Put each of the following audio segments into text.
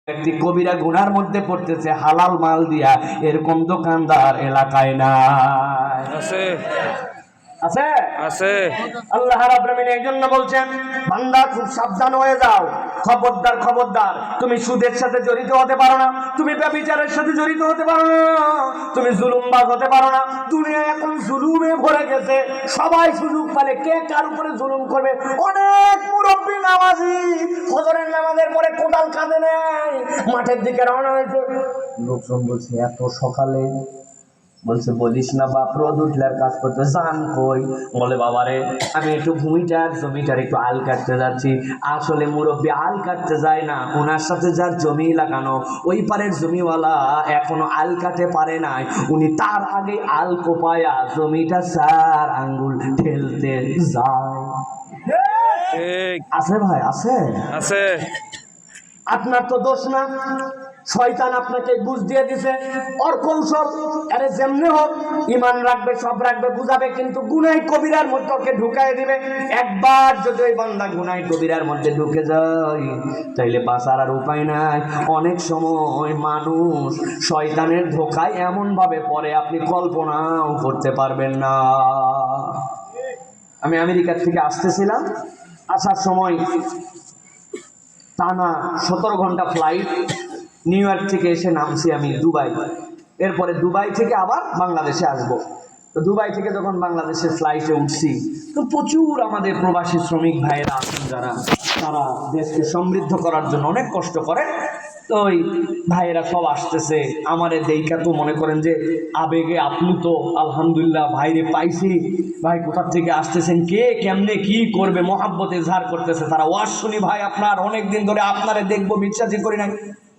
ব্যক্তি কবিরা গুনার মধ্যে পড়তেছে হালাল মাল দিয়া, এরকম দোকানদার এলাকায় নাই। আছে আছে আছে আল্লাহ রাব্বুল আলামিন এই জন্য বলছেন, বান্দা খুব সাবধান হয়ে যাও, খবরদার খবরদার, তুমি সুদের সাথে জড়িত হতে পারো না, তুমি ব্যভিচারের সাথে জড়িত হতে পারো না, তুমি জুলুমবাজ হতে পারো না। দুনিয়া এখন জুলুমে ভরে গেছে, সবাই সুযোগ পেলে কে কার উপরে জুলুম করবে। অনেক মুরব্বী নামাজি ফজরের নামাজের পরে কোদাল কাঁধে নেয়, মাঠের দিকে রওনা হয়েছে। লোকজন বলছে এত সকালে, বলছে বলিস না বাপ, রোদ উঠলে কাজ করতে যান কই? বলে বাবারে আমি একটু জমিটার একটু আল কাটতে যাচ্ছি। আসলে মুরব্বী আল কাটতে যায় না, ওনার সাথে যার জমি লাগানো ওই পারের জমিওয়ালা এখনো আল কাটে পারে নাই, উনি তার আগে আল কোপায়া জমিটা 4 আঙ্গুল ঠেলতে যায়। ঠিক আছে ভাই, আছে আছে আপনার তো দোষ না, শয়তান আপনাকে বুঝ দিয়ে দিছে, ওর কৌশল। আরে যেমনি হোক ঈমান রাখবে, সব রাখবে, বুঝাবে, কিন্তু গুনাহ কবিরার মধ্যে ওকে ঢুকাই দিবে। একবার যদি ওই বান্দা গুনাহ কবিরার মধ্যে ঢুকে যায়, তাইলে বাঁচার আর উপায় নাই। অনেক সময় মানুষ শয়তানের ধোঁকায় এমন ভাবে পড়ে আপনি কল্পনাও করতে পারবেন না। আমি আমেরিকা থেকে আসতেছিলাম, আসার সময় টানা 17 ঘন্টা ফ্লাইট, নিউ ইয়র্ক থেকে এসে নামছি আমি দুবাই। এরপরে দুবাই থেকে আবার বাংলাদেশে আসব। তো দুবাই থেকে যখন বাংলাদেশের ফ্লাইটে উঠছি, তো প্রচুর আমাদের প্রবাসী শ্রমিক ভাইয়েরা আছেন যারা, তারা দেশকে সমৃদ্ধ করার জন্য অনেক কষ্ট করে। তো ওই ভাইয়েরা সব আসতেছে, আমারে দেইখা তো মনে করেন যে আবেগে আপ্লুত, আলহামদুলিল্লাহ ভাইরে পাইছি, ভাই কোথা থেকে আসতেছেন, কে কেমনে কি করবে, মহাব্বতে ঝাড় করতেছে। তারা ওয়াজ শুনি ভাই আপনার অনেক দিন ধরে, আপনারে দেখবো, বিশ্বাসই করি না।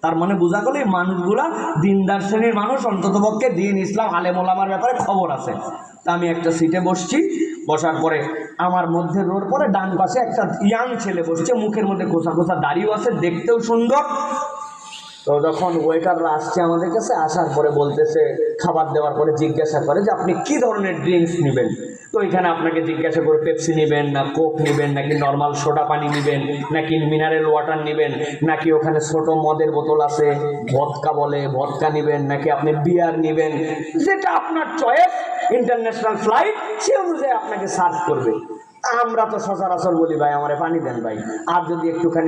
তার মানে বোঝা গেল এই মানুষগুলা দিনদার শ্রেণীর মানুষ, অন্তত পক্ষে দিন ইসলাম আলেম ওলামার ব্যাপারে খবর আছে। তা আমি একটা সিটে বসছি, বসার পরে আমার মধ্যে রোর পরে ডান পাশে একটা ইয়াং ছেলে বসছে, মুখের মধ্যে খোসা খোসা দাড়িও আছে, দেখতেও সুন্দর। তো যখন ওয়েটাররা আসছে আমাদের কাছে, আসার পরে বলতেছে, খাবার দেওয়ার পরে জিজ্ঞাসা করে যে আপনি কি ধরনের ড্রিঙ্কস নেবেন। তো এখানে আপনাকে জিজ্ঞাসা করে পেপসি নেবেন না কোক নেবেন, নাকি নর্মাল সোডা পানি নেবেন, নাকি মিনারেল ওয়াটার নেবেন, নাকি ওখানে ছোট মদের বোতল আছে ভদকা বলে ভদকা নেবেন, নাকি আপনি বিয়ার নেবেন, যেটা আপনার চয়েস। ইন্টারন্যাশনাল ফ্লাইট, সে অনুযায়ী আপনাকে সার্ভ করবে। আমরা তো সচরাচর বলি ভাই আমারে পানি দেন ভাই, আর যদি একটুখানি